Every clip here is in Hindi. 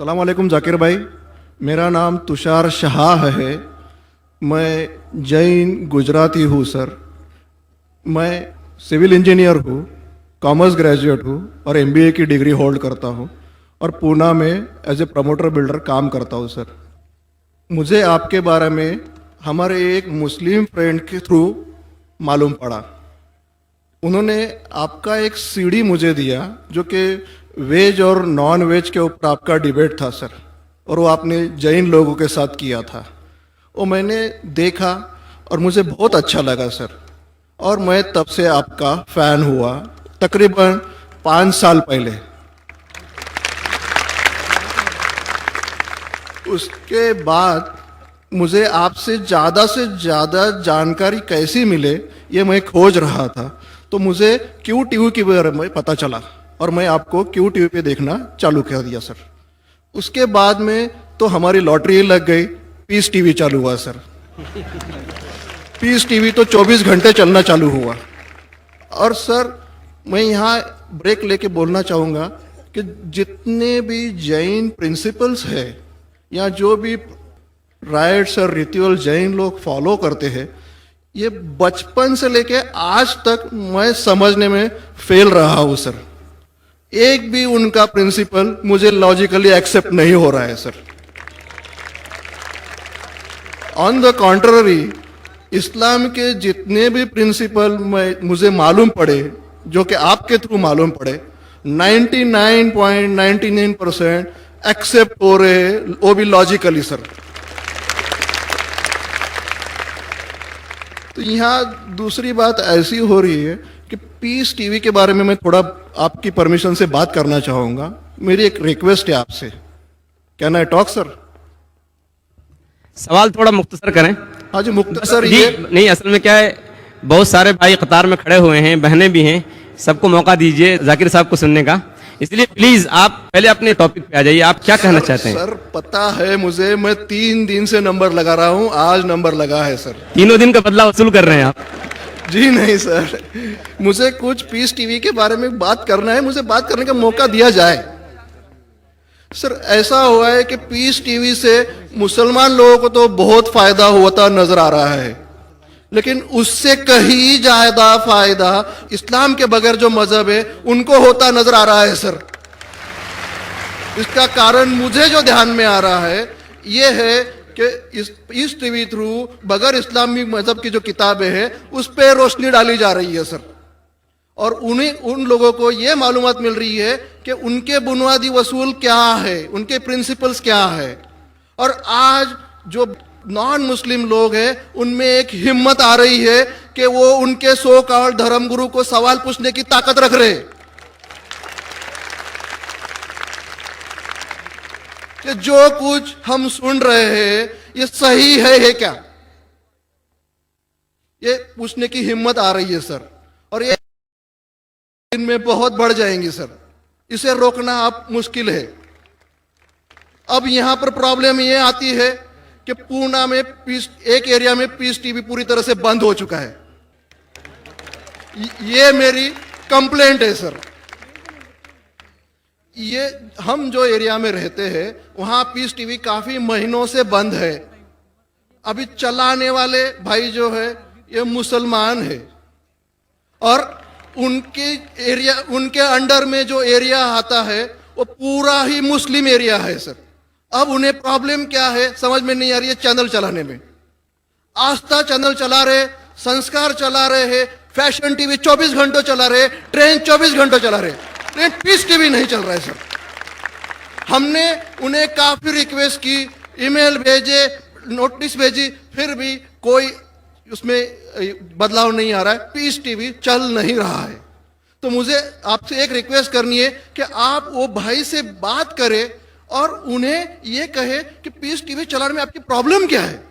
सलाम वालेकुम जाकिर भाई। मेरा नाम तुषार शाह है। मैं जैन गुजराती हूँ सर। मैं सिविल इंजीनियर हूँ, कॉमर्स ग्रेजुएट हूँ और एमबीए की डिग्री होल्ड करता हूँ और पूना में एज ए प्रमोटर बिल्डर काम करता हूँ सर। मुझे आपके बारे में हमारे एक मुस्लिम फ्रेंड के थ्रू मालूम पड़ा। उन्होंने आपका एक सीडी मुझे दिया जो कि वेज और नॉन वेज के ऊपर आपका डिबेट था सर, और वो आपने जैन लोगों के साथ किया था। वो मैंने देखा और मुझे बहुत अच्छा लगा सर, और मैं तब से आपका फ़ैन हुआ तकरीबन 5 साल पहले। उसके बाद मुझे आपसे से ज़्यादा जानकारी कैसी मिले ये मैं खोज रहा था, तो मुझे क्यू टीवी के बारे में पता चला और मैं आपको क्यू टीवी पे देखना चालू कर दिया सर। उसके बाद में तो हमारी लॉटरी लग गई, पीस टीवी चालू हुआ सर। पीस टीवी तो 24 घंटे चलना चालू हुआ। और सर मैं यहाँ ब्रेक लेके बोलना चाहूँगा कि जितने भी जैन प्रिंसिपल्स है या जो भी राइट्स और रिचुअल जैन लोग फॉलो करते हैं, ये बचपन से लेके आज तक मैं समझने में फेल रहा हूँ सर। एक भी उनका प्रिंसिपल मुझे लॉजिकली एक्सेप्ट नहीं हो रहा है सर। ऑन द कॉन्ट्ररी, इस्लाम के जितने भी प्रिंसिपल मुझे मालूम पड़े, जो कि आपके थ्रू मालूम पड़े, 99.99% एक्सेप्ट हो रहे, वो भी लॉजिकली सर। तो यहाँ दूसरी बात ऐसी हो रही है कि पीस टीवी के बारे में मैं थोड़ा आपकी परमिशन से बात करना चाहूँगा। मेरी एक रिक्वेस्ट है आपसे, कैन आई टॉक सर? सवाल थोड़ा मुख्तसर करें। हाँ जी, मुख्तसर जी, ये नहीं, असल में क्या है, बहुत सारे भाई कतार में खड़े हुए हैं, बहनें भी हैं, सबको मौका दीजिए जाकिर साहब को सुनने का। इसलिए प्लीज आप पहले अपने टॉपिक पे आ जाइए, आप क्या कहना चाहते हैं? सर पता है मुझे, मैं 3 दिन से नंबर लगा रहा हूँ, आज नंबर लगा है सर। 3 दिन का बदला वसूल कर रहे हैं आप? जी नहीं सर, मुझे कुछ पीस टीवी के बारे में बात करना है, मुझे बात करने का मौका दिया जाए। सर ऐसा हुआ है कि पीस टीवी से मुसलमान लोगों को तो बहुत फायदा होता नजर आ रहा है, लेकिन उससे कहीं ज्यादा फायदा इस्लाम के बगैर जो मजहब है उनको होता नजर आ रहा है सर। इसका कारण मुझे जो ध्यान में आ रहा है ये है कि इस टीवी थ्रू बगैर इस्लामी मजहब की जो किताबें हैं उस पर रोशनी डाली जा रही है सर, और उन लोगों को ये मालूमात मिल रही है कि उनके बुनियादी वसूल क्या है, उनके प्रिंसिपल्स क्या है। और आज जो नॉन मुस्लिम लोग हैं उनमें एक हिम्मत आ रही है कि वो उनके सो कॉल्ड धर्मगुरु को सवाल पूछने की ताकत रख रहे हैं कि जो कुछ हम सुन रहे हैं ये सही है क्या, ये पूछने की हिम्मत आ रही है सर। और ये इनमें बहुत बढ़ जाएंगी सर, इसे रोकना आप मुश्किल है। अब यहां पर प्रॉब्लम ये आती है कि पूना में एक एरिया में पीस टीवी पूरी तरह से बंद हो चुका है। ये मेरी कंप्लेंट है सर। ये हम जो एरिया में रहते हैं वहां पीस टीवी काफी महीनों से बंद है। अभी चलाने वाले भाई जो है ये मुसलमान है, और उनके अंडर में जो एरिया आता है वो पूरा ही मुस्लिम एरिया है सर। अब उन्हें प्रॉब्लम क्या है समझ में नहीं आ रही है। चैनल चलाने में आस्था चैनल चला रहे, संस्कार चला रहे हैं, फैशन टीवी 24 घंटों चला रहे, ट्रेन 24 घंटों चला रहे, लेकिन पीस टीवी नहीं चल रहा है सर। हमने उन्हें काफी रिक्वेस्ट की, ईमेल भेजे, नोटिस भेजी, फिर भी कोई उसमें बदलाव नहीं आ रहा है, पीस टीवी चल नहीं रहा है। तो मुझे आपसे एक रिक्वेस्ट करनी है कि आप वो भाई से बात करें और उन्हें ये कहे कि पीस टीवी चलाने में आपकी प्रॉब्लम क्या है।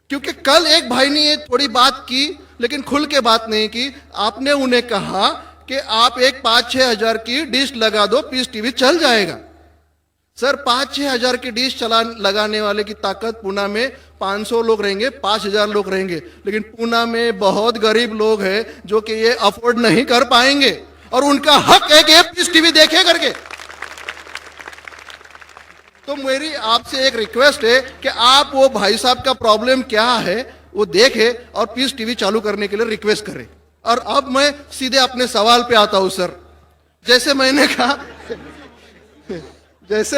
क्योंकि कल एक भाई ने ये थोड़ी बात की लेकिन खुल के बात नहीं की। आपने उन्हें कहा कि आप एक 5-6 हजार की डिश लगा दो, पीस टीवी चल जाएगा। सर 5-6 हजार की डिश लगाने वाले की ताकत पूना में 500 लोग रहेंगे, 5000 लोग रहेंगे, लेकिन पूना में बहुत गरीब लोग हैं जो कि ये अफोर्ड नहीं कर पाएंगे, और उनका हक है कि पीस टीवी देखे करके। तो मेरी आपसे एक रिक्वेस्ट है कि आप वो भाई साहब का प्रॉब्लम क्या है वो देखें और पीस टीवी चालू करने के लिए रिक्वेस्ट करें। और अब मैं सीधे अपने सवाल पे आता हूं सर। जैसे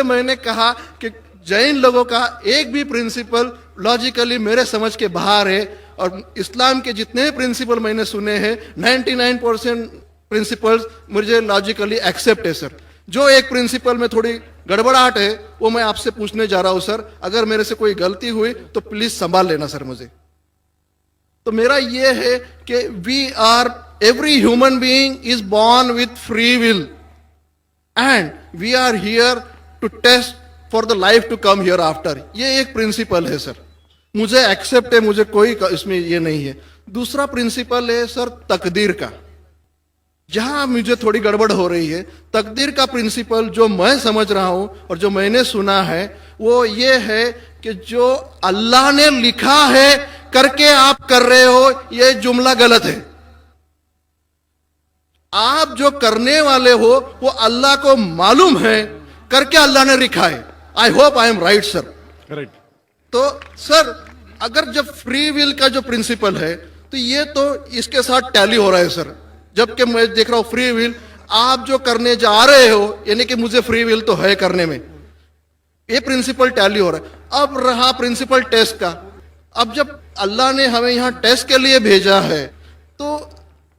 मैंने कहा कि जैन लोगों का एक भी प्रिंसिपल लॉजिकली मेरे समझ के बाहर है, और इस्लाम के जितने भी प्रिंसिपल मैंने सुने हैं 99% प्रिंसिपल्स मुझे लॉजिकली एक्सेप्ट है सर। जो एक प्रिंसिपल में थोड़ी गड़बड़ाहट है वो मैं आपसे पूछने जा रहा हूं सर। अगर मेरे से कोई गलती हुई तो प्लीज संभाल लेना सर मुझे। तो मेरा ये है कि every human being is born with free will and we are here to test for the life to come hereafter. ये एक प्रिंसिपल है सर, मुझे एक्सेप्ट है, मुझे कोई इसमें ये नहीं है। दूसरा प्रिंसिपल है सर तकदीर का, जहां मुझे थोड़ी गड़बड़ हो रही है। तकदीर का प्रिंसिपल जो मैं समझ रहा हूं और जो मैंने सुना है वो ये है कि जो अल्लाह ने लिखा है करके आप कर रहे हो, ये जुमला गलत है। आप जो करने वाले हो वो अल्लाह को मालूम है करके अल्लाह ने लिखा है। I hope I am right sir. Correct. तो सर अगर जब फ्री विल का जो प्रिंसिपल है तो ये तो इसके साथ टैली हो रहा है सर। जबकि मैं देख रहा हूं फ्री विल आप जो करने जा रहे हो, यानी कि मुझे फ्री विल तो है करने में, ये प्रिंसिपल टैली हो रहा है। अब रहा प्रिंसिपल टेस्ट का। अब जब अल्लाह ने हमें यहां टेस्ट के लिए भेजा है तो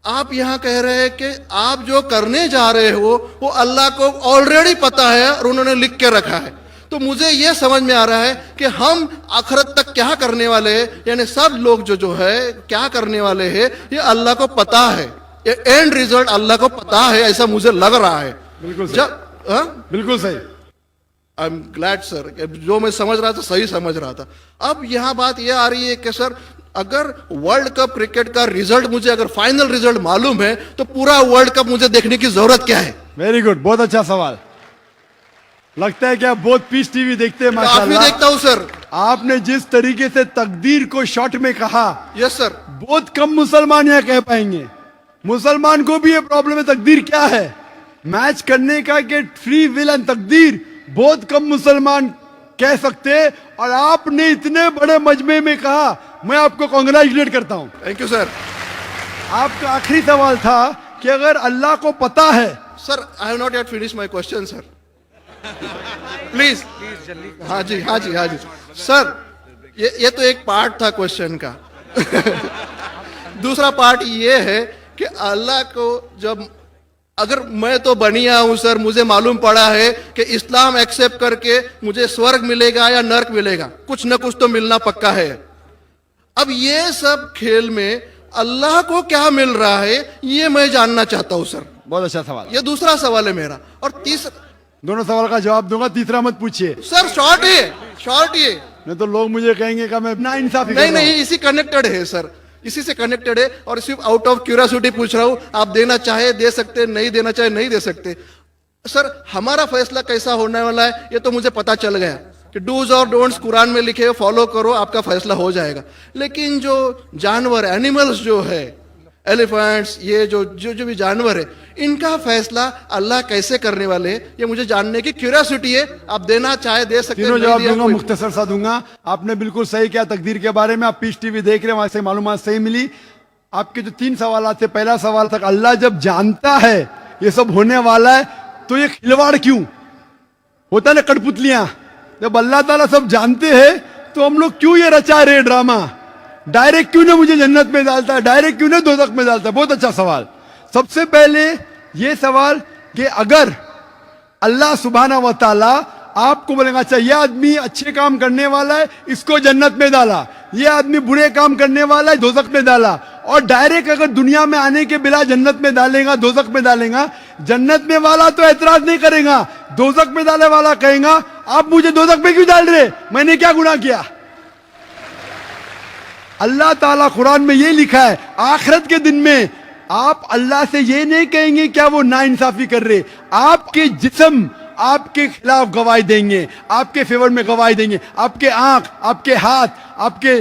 आप यहां कह रहे हैं कि आप जो करने जा रहे हो वो अल्लाह को ऑलरेडी पता है और उन्होंने लिख के रखा है। तो मुझे यह समझ में आ रहा है कि हम आखिरत तक क्या करने वाले हैं, यानी सब लोग जो है क्या करने वाले हैं ये अल्लाह को पता है। ये एंड रिजल्ट अल्लाह को पता है, ऐसा मुझे लग रहा है। बिल्कुल सही। बिल्कुल सही। आई एम ग्लैड सर, जो मैं समझ रहा था सही समझ रहा था। अब यहां बात यह आ रही है कि सर अगर वर्ल्ड कप क्रिकेट का रिजल्ट मुझे अगर फाइनल रिजल्ट मालूम है तो पूरा वर्ल्ड कप मुझे देखने की जरूरत क्या है? वेरी गुड, बहुत अच्छा सवाल। लगता है कि आप बहुत पीस टीवी देखते हैं। काफी माशाल्लाह देखता हूं सर। आपने जिस तरीके से तकदीर को शॉर्ट में कहा, यस सर। बहुत कम मुसलमान यह कह पाएंगे। मुसलमान को भी ये प्रॉब्लम है तकदीर क्या है, मैच करने का कि फ्री विल एंड तकदीर बहुत कम मुसलमान कह सकते हैं। और आपने इतने बड़े मजमे में कहा, मैं आपको कांग्रेचुलेट करता हूं। Thank you sir. आपका आखिरी सवाल था कि अगर अल्लाह को पता है। Sir I have not yet finish my question sir, please. हाँ जी हाँ जी हाँ जी सर, ये तो एक पार्ट था क्वेश्चन का। दूसरा पार्ट ये है कि अल्लाह को जब अगर मैं तो बनिया हूं सर, मुझे मालूम पड़ा है कि इस्लाम एक्सेप्ट करके मुझे स्वर्ग मिलेगा या नर्क मिलेगा, कुछ न कुछ तो मिलना पक्का है। अब ये सब खेल में अल्लाह को क्या मिल रहा है ये मैं जानना चाहता हूं सर। बहुत अच्छा सवाल। ये दूसरा सवाल है मेरा। और तीसरा, दोनों सवाल का जवाब दूंगा, तीसरा मत पूछिए सर। शॉर्ट है, शॉर्ट ये। नहीं तो लोग मुझे कहेंगे कि मैं ना इंसाफी नहीं नहीं, इसी कनेक्टेड है सर, इसी से कनेक्टेड है। और सिर्फ आउट ऑफ क्यूरियोसिटी पूछ रहा हूं, आप देना चाहे दे सकते, नहीं देना चाहे नहीं दे सकते। सर हमारा फैसला कैसा होने वाला है ये तो मुझे पता चल गया कि डूज और डोंट्स कुरान में लिखे हो, फॉलो करो, आपका फैसला हो जाएगा। लेकिन जो जानवर एनिमल्स जो है, एलिफेंट्स, ये जो भी जानवर है, इनका फैसला अल्लाह कैसे करने वाले हैं ये मुझे जानने की क्यूरियोसिटी है। आप देना चाहे दे सकते हैं। तीनों जवाब दूंगा, मुख्तसर सा दूंगा। आपने बिल्कुल सही किया तकदीर के बारे में। आप पीस टीवी देख रहे हैं, वहां से मालूमात सही मिली। आपके जो 3 सवाल थे, पहला सवाल था अल्लाह जब जानता है ये सब होने वाला है तो ये खिलवाड़ क्यों होता है ना, कठपुतलियां। जब अल्लाह ताला सब जानते हैं तो हम लोग क्यों ये रचा रहे ड्रामा, डायरेक्ट क्यों ना मुझे जन्नत में डालता है, डायरेक्ट क्यों ना दोज़ख में डालता है। बहुत अच्छा सवाल। सबसे पहले ये सवाल कि अगर अल्लाह सुब्हाना व तआला आपको बोलेगा अच्छा ये आदमी अच्छे काम करने वाला है इसको जन्नत में डाला, ये आदमी बुरे काम करने वाला है दोज़ख में डाला, और डायरेक्ट अगर दुनिया में आने के बिना जन्नत में डालेगा दोज़ख में डालेगा, जन्नत में वाला तो एतराज नहीं करेगा, दोज़ख में डाले वाला कहेगा आप मुझे दोज़ख में क्यों डाल रहे, मैंने क्या गुनाह किया। अल्लाह ताला कुरान में ये लिखा है आखिरत के दिन में आप अल्लाह से ये नहीं कहेंगे क्या वो नाइंसाफी कर रहे, आपके जिस्म आपके खिलाफ गवाही देंगे, आपके फेवर में गवाही देंगे, आपके आंख, आपके हाथ, आपके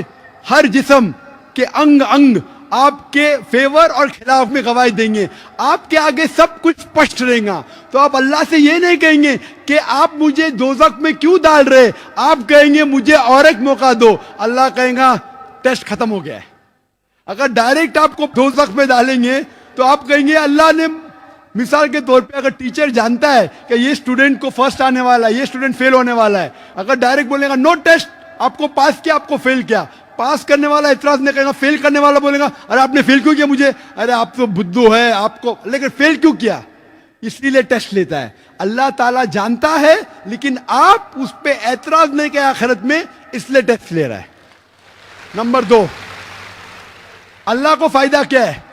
हर जिस्म के अंग अंग आपके फेवर और खिलाफ में गवाही देंगे। आपके आगे सब कुछ स्पष्ट रहेगा। तो आप अल्लाह से ये नहीं कहेंगे कि आप मुझे दोजख में क्यों डाल रहे, आप कहेंगे मुझे और एक मौका दो। अल्लाह कहेगा टेस्ट खत्म हो गया है। अगर डायरेक्ट आपको दोजख में डालेंगे तो आप कहेंगे अल्लाह ने, मिसाल के तौर पे अगर टीचर जानता है कि ये स्टूडेंट को फर्स्ट आने वाला है, ये स्टूडेंट फेल होने वाला है, अगर डायरेक्ट बोलेगा नो टेस्ट, आपको पास किया आपको फेल किया, पास करने वाला इतराज नहीं करेगा, फेल करने वाला बोलेगा अरे आपने फेल क्यों किया मुझे, अरे आप तो बुद्धू है आपको, लेकिन फेल क्यों किया, इसलिए टेस्ट लेता है। अल्लाह ताला जानता है लेकिन आप उस पर एतराज नहीं किया आखिरत में, इसलिए टेस्ट ले रहा है। नंबर 2, अल्लाह को फायदा क्या है?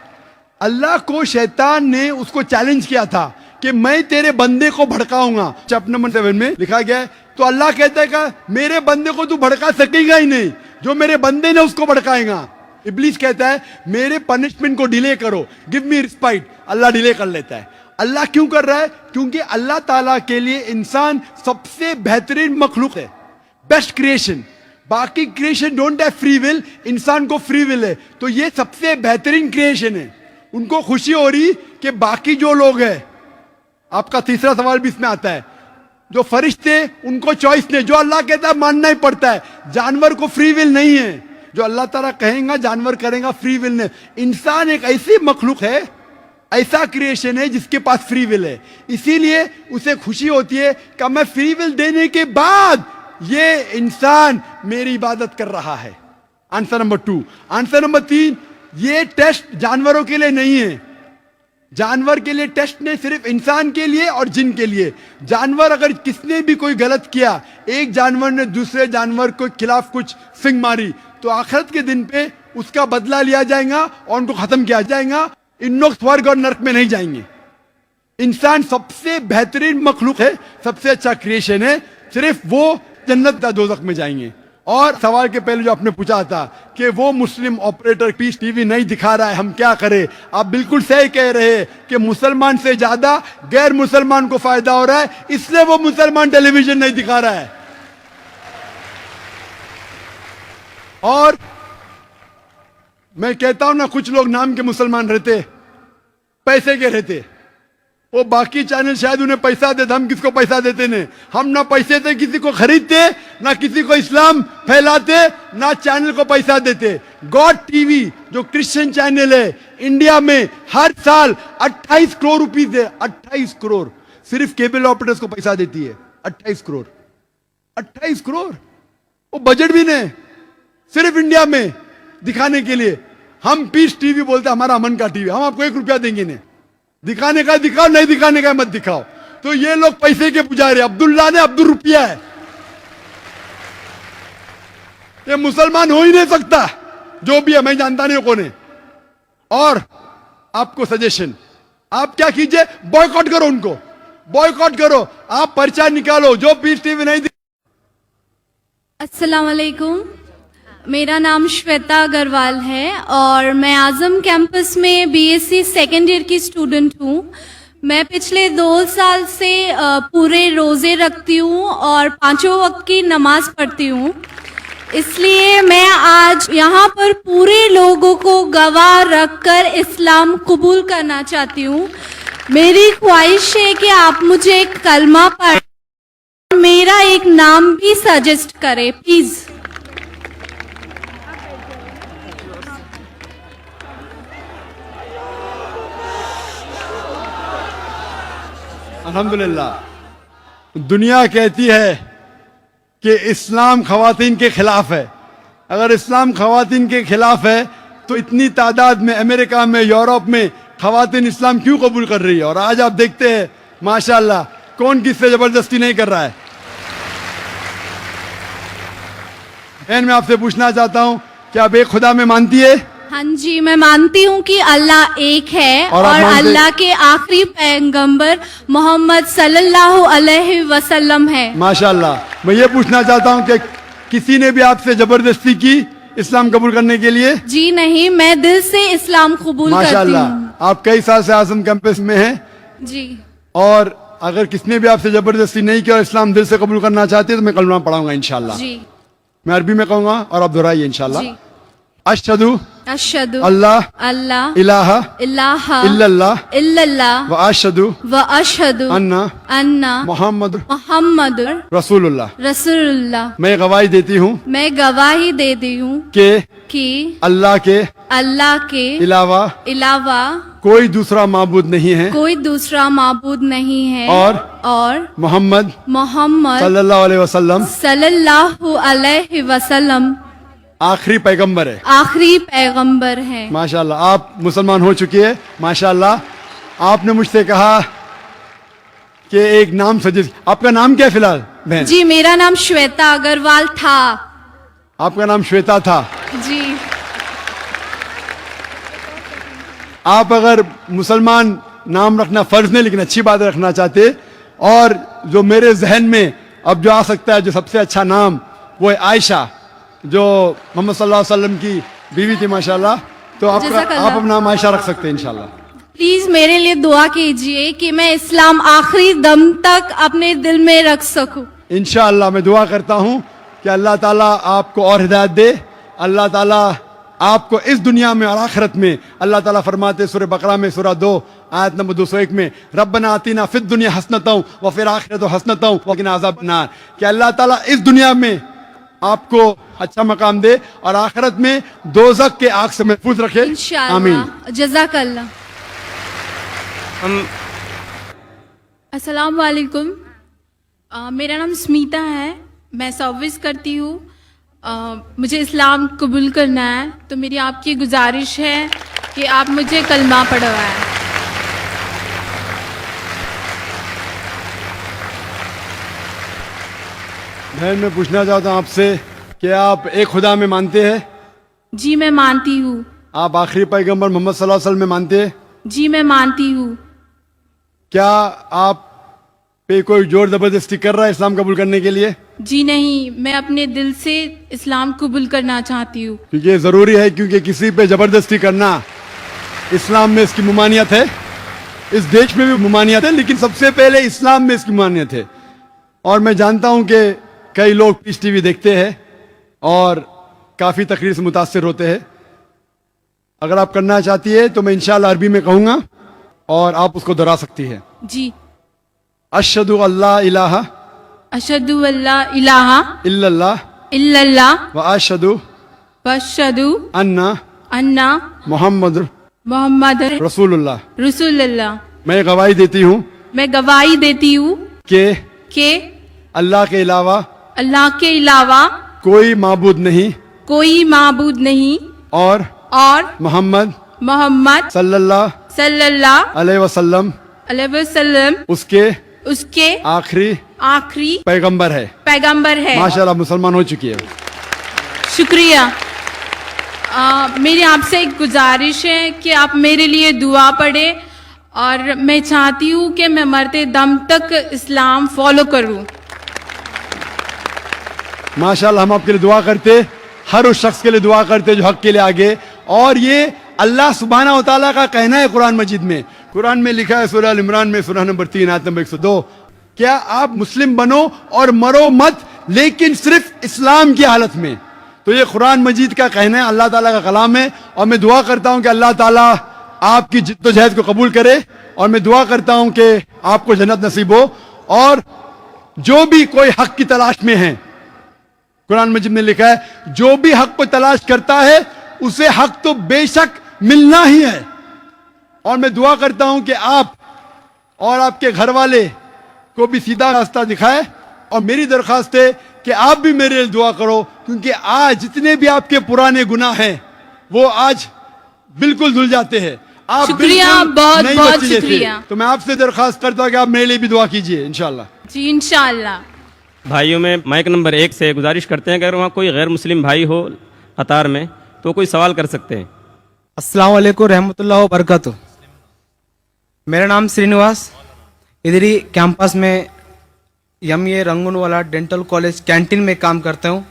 अल्लाह को शैतान ने उसको चैलेंज किया था कि मैं तेरे बंदे को भड़काऊंगा। चैप्टर नंबर 7 में लिखा गया है। तो अल्लाह कहता है कि मेरे बंदे को तू भड़का सकेगा ही नहीं, जो मेरे बंदे ने उसको भड़काएगा। इब्लीस कहता है मेरे पनिशमेंट को डिले करो, गिव मी रिस्पाइट। अल्लाह डिले कर लेता है। अल्लाह क्यों कर रहा है? क्योंकि अल्लाह ताला के लिए इंसान सबसे बेहतरीन मखलूक है, बेस्ट क्रिएशन। बाकी creation don't have free will, इंसान को फ्री विल है। तो ये सबसे बेहतरीन क्रिएशन है। उनको खुशी हो रही कि बाकी जो लोग हैं, आपका तीसरा सवाल भी इसमें आता है, जो फरिश्ते उनको चॉइस नहीं, जो अल्लाह कहता है मानना ही पड़ता है। जानवर को फ्री विल नहीं है, जो अल्लाह ताला कहेगा जानवर करेगा, फ्री विल नहीं। इंसान एक ऐसी मखलूक है, ऐसा क्रिएशन है जिसके पास फ्री विल है। इसीलिए उसे खुशी होती है कि मैं फ्री विल देने के बाद ये इंसान मेरी इबादत कर रहा है। Answer number 2। आंसर नंबर 3, ये टेस्ट जानवरों के लिए नहीं है। जानवर के लिए टेस्ट नहीं, सिर्फ इंसान के लिए और जिन के लिए। जानवर अगर किसने भी कोई गलत किया, एक जानवर ने दूसरे जानवर के खिलाफ कुछ सिंग मारी, तो आखिरत के दिन पे उसका बदला लिया जाएगा और उनको खत्म किया जाएगा। इन लोग स्वर्ग और नरक में नहीं जाएंगे। इंसान सबसे बेहतरीन मखलूक है, सबसे अच्छा क्रिएशन है, सिर्फ वो जन्नत या दोज़ख में जाएंगे। और सवाल के पहले जो आपने पूछा था कि वो मुस्लिम ऑपरेटर पीस टीवी नहीं दिखा रहा है, हम क्या करें? आप बिल्कुल सही कह रहे हैं कि मुसलमान से ज्यादा गैर मुसलमान को फायदा हो रहा है, इसलिए वो मुसलमान टेलीविजन नहीं दिखा रहा है। और मैं कहता हूं ना, कुछ लोग नाम के मुसलमान रहते, पैसे के रहते, वो बाकी चैनल शायद उन्हें पैसा देते, हम किसको पैसा देते नहीं। हम ना पैसे से किसी को खरीदते, ना किसी को इस्लाम फैलाते, ना चैनल को पैसा देते। गॉड टीवी जो क्रिश्चियन चैनल है इंडिया में हर साल 28 करोड़ रुपीस है, 28 करोड़ सिर्फ केबल ऑपरेटर्स को पैसा देती है। 28 करोड़, 28 करोड़, वो बजट भी नहीं, सिर्फ इंडिया में दिखाने के लिए। हम पीस टीवी बोलते हमारा अमन का टीवी, हम आपको 1 रुपया देंगे नहीं। दिखाने का दिखाओ, नहीं दिखाने का मत दिखाओ। तो ये लोग पैसे के पुजारी, अब्दुल्ला ने अब्दुल रुपया है, ये मुसलमान हो ही नहीं सकता। जो भी है, मैं जानता नहीं कौन है। और आपको सजेशन, आप क्या कीजिए, बॉयकॉट करो उनको, बॉयकॉट करो, आप पर्चा निकालो। जो पीस टीवी नहीं अस्सलाम वालेकुम, मेरा नाम श्वेता अग्रवाल है और मैं आजम कैंपस में बीएससी सेकेंड ईयर की स्टूडेंट हूँ। मैं पिछले 2 साल से पूरे रोज़े रखती हूँ और 5 वक्त की नमाज पढ़ती हूँ। इसलिए मैं आज यहाँ पर पूरे लोगों को गवाह रखकर इस्लाम कबूल करना चाहती हूँ। मेरी ख्वाहिश है कि आप मुझे एक कलमा पढ़, मेरा एक नाम भी सजेस्ट करें प्लीज। अल्हम्दुलिल्लाह, दुनिया कहती है कि इस्लाम खवातीन के खिलाफ है। अगर इस्लाम खवातीन के खिलाफ है तो इतनी तादाद में अमेरिका में, यूरोप में खवातीन इस्लाम क्यों कबूल कर रही है? और आज आप देखते हैं माशाल्लाह कौन किससे जबरदस्ती नहीं कर रहा है। बहन, मैं आपसे पूछना चाहता हूं कि आप एक खुदा में मानती है? हाँ जी, मैं मानती हूँ कि अल्लाह एक है और अल्लाह के आखिरी पैगंबर मोहम्मद सल्लल्लाहु अलैहि वसल्लम है। माशाल्लाह। मैं ये पूछना चाहता हूँ कि किसी ने भी आपसे जबरदस्ती की इस्लाम कबूल करने के लिए? जी नहीं, मैं दिल से इस्लाम कबूल करती माशाल्लाह। हूँ। आप कई साल से आजम कैंपस में हैं जी। और अगर किसने भी आपसे जबरदस्ती नहीं किया और इस्लाम दिल से कबूल करना चाहते हैं तो मैं कलमा पढ़ाऊंगा इंशाल्लाह। जी। मैं अरबी में कहूंगा और आप दोहराइए इंशाल्लाह। जी। अशहदु अशहदु अल्लाह अल्लाह इलाहा इलाहा इल्लल्लाह इल्लल्लाह व अशहदु व अशहदु अन्ना अन्ना मोहम्मद मोहम्मद रसूलुल्लाह। रसूलुल्लाह। मैं गवाही देती हूँ मैं गवाही देती हूँ कि अल्लाह के अल्लाह के अलावा अलावा कोई दूसरा माबूद नहीं है कोई दूसरा माबूद नहीं है और मोहम्मद मोहम्मद सल्लल्लाहु अलैहि वसल्लम सल्लल्लाहु अलैहि वसल्लम आखिरी पैगंबर है। आखिरी पैगंबर है। माशाल्लाह आप मुसलमान हो चुकी है। माशाल्लाह आपने मुझसे कहा कि एक नाम सजेस्ट, आपका नाम क्या है फिलहाल बहन? जी मेरा नाम श्वेता अग्रवाल था। आपका नाम श्वेता था। जी आप अगर मुसलमान नाम रखना फर्ज नहीं लेकिन अच्छी बात रखना चाहते, और जो मेरे जहन में अब जो आ सकता है जो सबसे अच्छा नाम वो है आयशा, जो मोहम्मद सल्लल्लाहु अलैहि वसल्लम की बीवी थी माशाल्लाह। तो आप अपना नाम आयशा रख सकते हैं इंशाल्लाह। प्लीज मेरे लिए दुआ कीजिए कि मैं इस्लाम आखिरी दम तक अपने दिल में रख सकूं। इंशाअल्लाह मैं दुआ करता हूँ कि अल्लाह ताला आपको और हिदायत दे। अल्लाह ताला आपको इस दुनिया में और आखिरत में, अल्लाह ताला फरमाते सूरह बकरा में सूरह 2 आयत नंबर 201 में, रब्बना आतीना फिद दुनिया हसनतौ व फिल आखिरति हसनतौ व क़िना अज़ाबन्नार, कि अल्लाह ताला इस दुनिया में आपको अच्छा मकाम दे और आखिरत में दोज़ख के आग से महफूज रखे। आमीन। इंशाअल्लाह। जज़ाकल्लाह। हम अस्सलाम वालेकुम। मेरा नाम स्मिता है, मैं सर्विस करती हूँ। मुझे इस्लाम कबूल करना है, तो मेरी आपकी गुजारिश है कि आप मुझे कलमा पढ़वाएं। बहन मैं पूछना चाहता हूँ आपसे कि आप एक खुदा में मानते हैं? जी मैं मानती हूँ। आप आखिरी पैगंबर मोहम्मद सल्लल्लाहु अलैहि वसल्लम में मानते हैं? जी मैं मानती हूँ। क्या आप पे कोई जोर जबरदस्ती कर रहा है इस्लाम कबूल करने के लिए? जी नहीं, मैं अपने दिल से इस्लाम कबूल करना चाहती हूँ। क्योंकि ये जरूरी है, क्योंकि किसी पे जबरदस्ती करना इस्लाम में इसकी ममानियत है, इस देश में भी ममानियत है, लेकिन सबसे पहले इस्लाम में इसकी ममानियत है। और मैं जानता हूं कि कई लोग पीस टीवी देखते हैं और काफी तकरीर से मुतासिर होते हैं। अगर आप करना चाहती है तो मैं इंशाल्लाह अरबी में कहूंगा और आप उसको दोहरा सकती है। जी। अशहदु अल्ला इलाहा अशहदु अल्ला इलाहा इल्लल्लाह इल्लल्लाह व अशहदु वअशहदु अन्ना अन्ना मोहम्मद मोहम्मद रसूलुल्लाह। रसूलुल्लाह। मैं गवाही देती हूँ मैं गवाही देती हूँ कि अल्लाह के अलावा कोई माबूद नहीं और मोहम्मद सल्लल्लाहु अलैहि वसल्लम उसके आखिरी पैगंबर है। माशाल्लाह मुसलमान हो चुकी है। शुक्रिया। मेरी आपसे एक गुजारिश है कि आप मेरे लिए दुआ पढ़े, और मैं चाहती हूँ कि मैं मरते दम तक इस्लाम फॉलो करूँ। माशाल्लाह हम आपके लिए दुआ करते, हर उस शख्स के लिए दुआ करते जो हक के लिए आगे। और ये अल्लाह सुब्हाना व तआला का कहना है कुरान मजीद में। कुरान में लिखा है सूरह अल इमरान में सूरह नंबर 3 आयत नंबर 102, क्या आप मुस्लिम बनो और मरो मत, लेकिन सिर्फ इस्लाम की हालत में। तो ये कुरान मजीद का कहना है, अल्लाह ताला का कलाम है। और मैं दुआ करता हूँ कि अल्लाह ताला आपकी जिद्दोजहद को कबूल करे, और मैं दुआ करता हूँ कि आपको जन्नत नसीब हो। और जो भी कोई हक की तलाश में है, कुरान मजीद में लिखा है जो भी हक को तलाश करता है उसे हक तो बेशक मिलना ही है। और मैं दुआ करता हूं कि आप और आपके घर वाले को भी सीधा रास्ता दिखाए। और मेरी दरख्वास्त है कि आप भी मेरे लिए दुआ करो, क्योंकि आज जितने भी आपके पुराने गुनाह हैं वो आज बिल्कुल धुल जाते हैं। आप शुक्रिया, बहुत बहुत शुक्रिया। तो मैं आपसे दरख्वास्त करता हूं कि आप मेरे लिए भी दुआ कीजिए इंशाल्लाह। जी इंशाल्लाह। भाइयों में माइक नंबर 1 से गुजारिश करते हैं कि अगर वहाँ कोई गैर मुस्लिम भाई हो कतार में तो कोई सवाल कर सकते हैं। अस्सलाम वालेकुम रहमतुल्लाह व बरकातुह। मेरा नाम श्रीनिवास, इधर ही कैंपस में MA Rangoonwala dental college canteen में काम करता हूँ।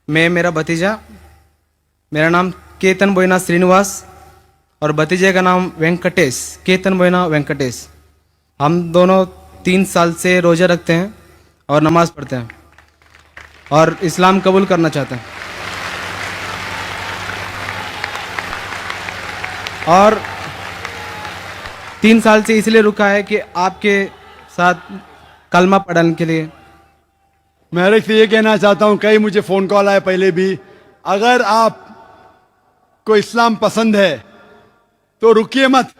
मैं, मेरा भतीजा, मेरा नाम केतन बोयना श्रीनिवास और भतीजे का नाम वेंकटेश, केतन बोयना वेंकटेश। हम दोनों 3 साल से रोज़ा रखते हैं और नमाज पढ़ते हैं और इस्लाम कबूल करना चाहते हैं। और 3 साल से इसलिए रुका है कि आपके साथ कलमा पढ़ने के लिए। मैं हर एक से ये कहना चाहता हूं, कई मुझे फोन कॉल आए पहले भी, अगर आप को इस्लाम पसंद है तो रुकिए मत,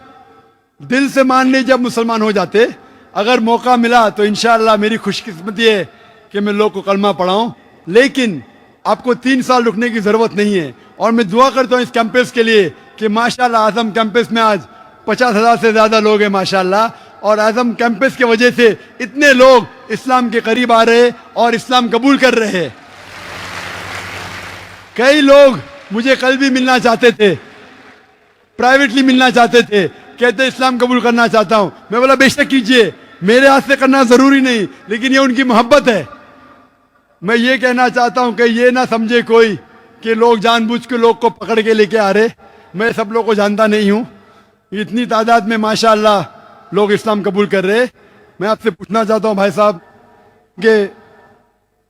दिल से मान लीजिए जब मुसलमान हो जाते। अगर मौका मिला तो इंशाअल्लाह मेरी खुशकिस्मती है कि मैं लोग को कलमा पढ़ाऊं, लेकिन आपको 3 साल रुकने की जरूरत नहीं है। और मैं दुआ करता हूं इस कैंपस के लिए कि माशाअल्लाह आजम कैंपस में आज 50,000 से ज्यादा लोग हैं माशाअल्लाह, और आजम कैंपस की वजह से इतने लोग इस्लाम के करीब आ रहे और इस्लाम कबूल कर रहे हैं। कई लोग मुझे कल भी मिलना चाहते थे, प्राइवेटली मिलना चाहते थे, कहते इस्लाम कबूल करना चाहता हूं। मैं बोला बेशक कीजिए, मेरे हाथ से करना जरूरी नहीं, लेकिन ये उनकी मोहब्बत है। मैं ये कहना चाहता हूं कि ये ना समझे कोई कि लोग जानबूझ के लोग को पकड़ के लेके आ रहे। मैं सब लोग को जानता नहीं हूं, इतनी तादाद में माशाअल्लाह लोग इस्लाम कबूल कर रहे। मैं आपसे पूछना चाहता हूं भाई साहब कि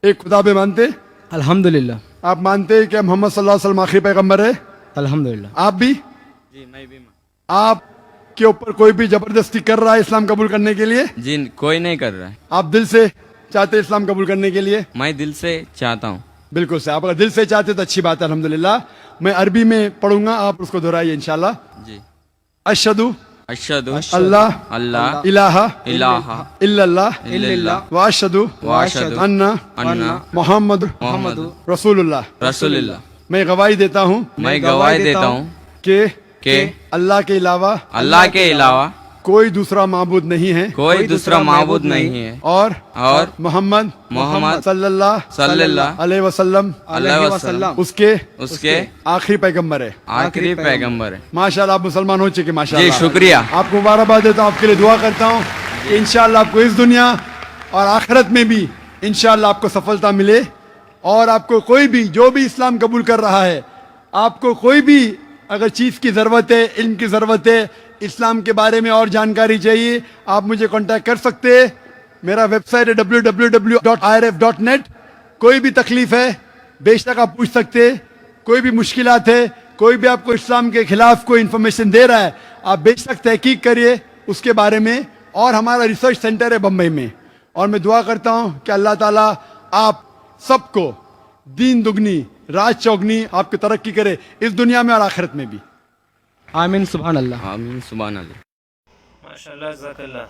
एक खुदा पे मानते? अल्हम्दुलिल्लाह। आप मानते हैं कि मोहम्मद सल्लल्लाहु अलैहि वसल्लम आखिरी पैगंबर है? अल्हम्दुलिल्लाह। आप भी? जी मैं भी। आप के ऊपर कोई भी जबरदस्ती कर रहा है इस्लाम कबूल करने के लिए? जी कोई नहीं कर रहा है, आप दिल से चाहते हैं इस्लाम कबूल करने के लिए? मैं दिल से चाहता हूँ। बिल्कुल से, आप अगर दिल से चाहते तो अच्छी बात है, अल्हम्दुलिल्लाह। मैं अरबी में पढ़ूंगा, आप उसको दोहराइए इंशाल्लाह। जी। अशहदु अशहदु अल्लाह अल्लाह इलाहा इलाहा इल्लल्लाह इल्लल्लाह व अशहदु वाशहदु अन्ना अन्ना मोहम्मद मोहम्मद रसूलुल्लाह। रसूलुल्लाह। मैं गवाही देता हूँ मैं गवाही देता हूँ कि कि अल्लाह के अलावा कोई दूसरा माबूद नहीं है कोई दूसरा माबूद नहीं है, और मोहम्मद मोहम्मद सल्लल्लाहु सल्लल्लाहु अलैहि वसल्लम अलैहि वसल्लम उसके आखिरी पैगंबर है। आखिरी पैगंबर है। माशाल्लाह आप मुसलमान हो चुके जी माशाल्लाह। शुक्रिया। आपको मुबारकबाद देता हूँ, आपके लिए दुआ करता हूँ इंशाल्लाह आपको इस दुनिया और आखिरत में भी इंशाल्लाह आपको सफलता मिले। और आपको कोई भी जो भी इस्लाम कबूल कर रहा है, आपको कोई भी अगर चीज़ की ज़रूरत है, इल्म की ज़रूरत है, इस्लाम के बारे में और जानकारी चाहिए, आप मुझे कांटेक्ट कर सकते हैं। मेरा वेबसाइट है www.irf.net। कोई भी तकलीफ है बेशक आप पूछ सकते हैं, कोई भी मुश्किलात है, कोई भी आपको इस्लाम के खिलाफ कोई इन्फॉर्मेशन दे रहा है, आप बेशक तहकीक करिए उसके बारे में। और हमारा रिसर्च सेंटर है बम्बई में। और मैं दुआ करता हूँ कि अल्लाह ताला आप सबको दीन दुगनी राज चौगनी आपकी तरक्की करे इस दुनिया में और आखिरत में भी। आमीन सुभान अल्लाह। आमीन सुभान अल्लाह। माशाअल्लाह ज़ाकल्लाह।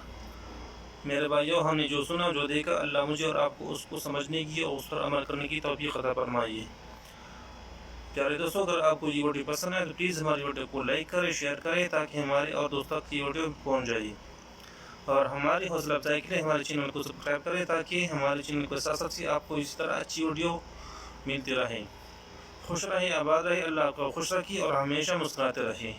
मेरे भाइयों, हमने जो सुना जो देखा, अल्लाह मुझे और आपको उसको समझने की और उस पर अमल करने की तौफीक अता फरमाइए। प्यारे दोस्तों, अगर आपको ये वीडियो पसंद आए तो प्लीज़ हमारी वीडियो को लाइक करें, शेयर करें, ताकि हमारे और दोस्तों तक ये वीडियो पहुँच जाए। और हमारी हौसला अफजाई के लिए हमारे चैनल को सब्सक्राइब करें, ताकि हमारे चैनल के साथ साथ आपको इसी तरह अच्छी वीडियो मिलती रहे। खुश रहें, आबाद रहें, अल्लाह आपको खुश रखिए और हमेशा मुस्कुराते रहें।